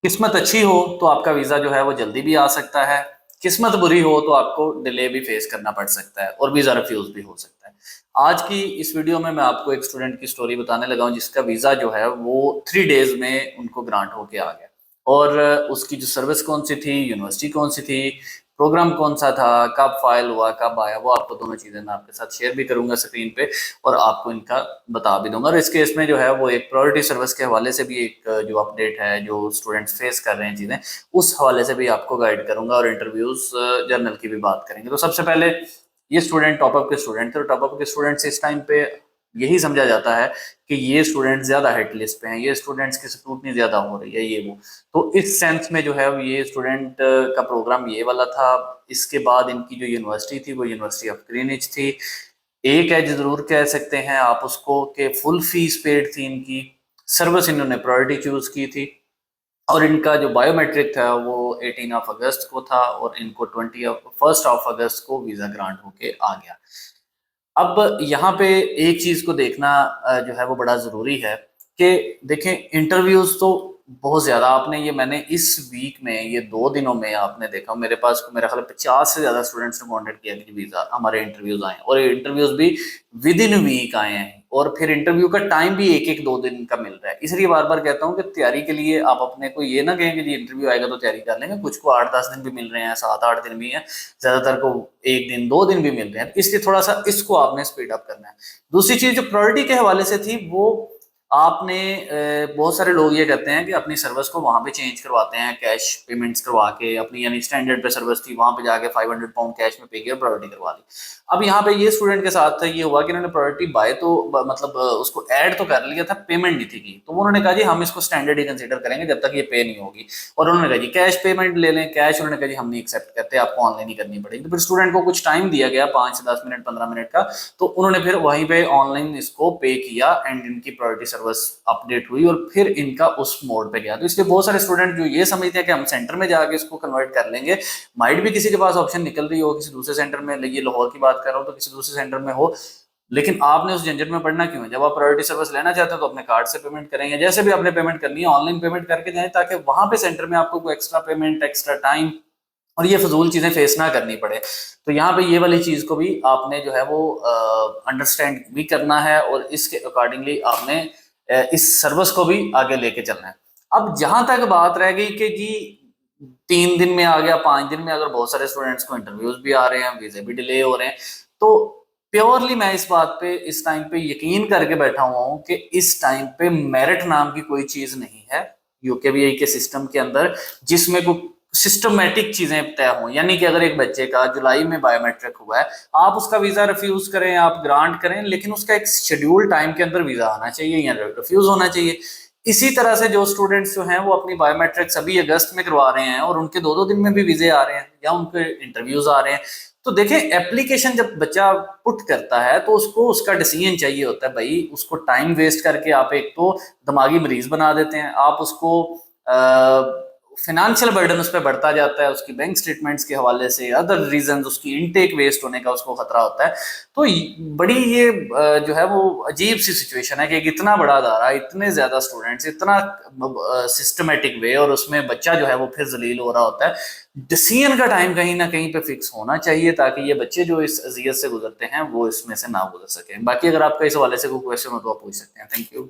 किस्मत अच्छी हो तो आपका वीजा जो है वो जल्दी भी आ सकता है। किस्मत बुरी हो तो आपको डिले भी फेस करना पड़ सकता है और वीजा रिफ्यूज भी हो सकता है। आज की इस वीडियो में मैं आपको एक स्टूडेंट की स्टोरी बताने लगा हूं जिसका वीजा जो है वो 3 डेज में उनको ग्रांट होके आ गया। और उसकी जो सर्विस कौन सी थी, यूनिवर्सिटी कौन सी थी, प्रोग्राम कौन सा था, कब फाइल हुआ, कब आया, वो आपको दोनों चीजें मैं आपके साथ शेयर भी करूंगा स्क्रीन पे और आपको इनका बता भी दूंगा। और इस केस में जो है वो एक प्रायोरिटी सर्विस के हवाले से भी एक जो अपडेट है, जो स्टूडेंट्स फेस कर रहे हैं चीजें, उस हवाले से भी आपको गाइड करूंगा और इंटरव्यूज जर्नल की भी बात करेंगे। तो सबसे पहले ये स्टूडेंट टॉपअप के स्टूडेंट थे, और टॉपअप के स्टूडेंट से इस टाइम पे यही समझा जाता है कि ये स्टूडेंट ज्यादा हिट लिस्ट पे हैं, ये स्टूडेंट्स की स्क्रूटनी ज्यादा हो रही है, ये वो। तो इस सेंस में जो है ये स्टूडेंट का प्रोग्राम ये वाला था। इसके बाद इनकी जो यूनिवर्सिटी थी वो यूनिवर्सिटी ऑफ ग्रीनिच थी। एक एज जरूर कह सकते हैं आप उसको कि फुल फीस पेड थी इनकी। सर्विस इन्होंने प्रायोरिटी चूज की थी। और इनका जो बायोमेट्रिक था वो 18 अगस्त को था और इनको 1 को वीजा ग्रांट होके आ गया। अब यहाँ पे एक चीज को देखना जो है वो बड़ा जरूरी है कि देखें, इंटरव्यूज तो बहुत ज्यादा आपने ये मैंने इस वीक में, ये 2 दिनों में आपने देखा मेरे पास मेरा ख्याल 50 से ज्यादा स्टूडेंट्स ने कॉन्टेक्ट किया कि वीजा हमारे इंटरव्यूज आए, और इंटरव्यूज भी विद इन वीक आए हैं। और फिर इंटरव्यू का टाइम भी एक एक 2 दिन का मिल रहा है। इसलिए बार बार कहता हूँ कि तैयारी के लिए आप अपने को ये ना कहें कि जी इंटरव्यू आएगा तो तैयारी कर लेंगे। कुछ को 8-10 दिन भी मिल रहे हैं, 7-8 दिन भी हैं, ज्यादातर को 1 दिन 2 दिन भी मिल रहे हैं। इसलिए थोड़ा सा इसको आपने स्पीड अप करना है। दूसरी चीज जो प्रायोरिटी के हवाले से थी वो आपने बहुत सारे लोग ये कहते हैं कि अपनी सर्विस को वहां पे चेंज करवाते हैं, कैश पेमेंट्स करवा के अपनी, यानी स्टैंडर्ड पे सर्विस थी वहां पे जाके 500 पाउंड कैश में पे किया, प्रायोरिटी करवा ली। अब यहाँ पे ये स्टूडेंट के साथ ये हुआ कि इन्होंने प्रायोरिटी बाय तो मतलब उसको ऐड तो कर लिया था, पेमेंट नहीं थी की। तो उन्होंने कहा जी हम इसको स्टैंडर्ड ही कंसिडर करेंगे जब तक ये पे नहीं होगी। और उन्होंने कहा जी कैश पेमेंट ले लें। कैश उन्होंने कहा जी हम नहीं एक्सेप्ट करते, आपको ऑनलाइन ही करनी पड़ेगी। तो फिर स्टूडेंट को कुछ टाइम दिया गया, 5 से 10 मिनट 15 मिनट का। तो उन्होंने फिर वहीं पे ऑनलाइन इसको पे किया एंड इनकी प्रायोरिटी सर्विस अपडेट हुई और फिर इनका उस मोड पे गया। तो इसलिए बहुत सारे स्टूडेंट जो ये समझते हैं कि हम सेंटर में जाके इसको कन्वर्ट कर लेंगे, माइट भी किसी के पास ऑप्शन निकल रही हो किसी दूसरे सेंटर में, ये लाहौर की बात कर रहा हूँ तो किसी दूसरे सेंटर में हो, लेकिन आपने उस झंझट में पढ़ना क्यों है? जब आप प्रायोरिटी सर्विस लेना चाहते हो तो अपने कार्ड से पेमेंट करेंगे, जैसे भी आपने पेमेंट करनी है ऑनलाइन पेमेंट करके जाएं, ताकि वहां पे सेंटर में आपको कोई एक्स्ट्रा पेमेंट, एक्स्ट्रा टाइम और ये फजूल चीजें फेस ना करनी पड़े। तो यहाँ पे ये वाली चीज को भी आपने जो है वो अंडरस्टैंड भी करना है और इसके अकॉर्डिंगली आपने इस सर्विस को भी आगे लेके चलना है। अब जहां तक बात रह गई कि जी 3 दिन में आ गया, 5 दिन में, अगर बहुत सारे स्टूडेंट्स को इंटरव्यूज भी आ रहे हैं, वीजे भी डिले हो रहे हैं, तो प्योरली मैं इस बात पे इस टाइम पे यकीन करके बैठा हुआ हूं कि इस टाइम पे मेरिट नाम की कोई चीज नहीं है यूकेवीआई के सिस्टम के अंदर जिसमें कोई सिस्टमेटिक चीजें तय हों। यानी कि अगर एक बच्चे का जुलाई में बायोमेट्रिक हुआ है, आप उसका वीजा रिफ्यूज करें, आप ग्रांट करें, लेकिन उसका एक शेड्यूल टाइम के अंदर वीजा आना चाहिए या रिफ्यूज होना चाहिए। इसी तरह से जो स्टूडेंट्स जो हैं वो अपनी बायोमेट्रिक्स अभी अगस्त में करवा रहे हैं और उनके 2-2 दिन में भी वीजे आ रहे हैं या उनके इंटरव्यूज आ रहे हैं। तो देखें, एप्लीकेशन जब बच्चा पुट करता है तो उसको उसका डिसीजन चाहिए होता है। भाई उसको टाइम वेस्ट करके आप एक तो दिमागी मरीज बना देते हैं, आप उसको फाइनेंशियल बर्डन उस पर बढ़ता जाता है, उसकी बैंक स्टेटमेंट्स के हवाले से, अदर रीजन, उसकी इनटेक वेस्ट होने का उसको खतरा होता है। तो बड़ी ये जो है वो अजीब सी सिचुएशन है कि एक इतना बड़ा अदारा, इतने ज्यादा स्टूडेंट्स, इतना सिस्टमेटिक वे, और उसमें बच्चा जो है वो फिर जलील हो रहा होता है। डिसीजन का टाइम कहीं ना कहीं पे फिक्स होना चाहिए ताकि ये बच्चे जो इस अजियत से गुजरते हैं वो इसमें से ना गुजर सकें। बाकी अगर आपका इस हवाले से कोई क्वेश्चन हो तो आप पूछ सकते हैं। Thank you.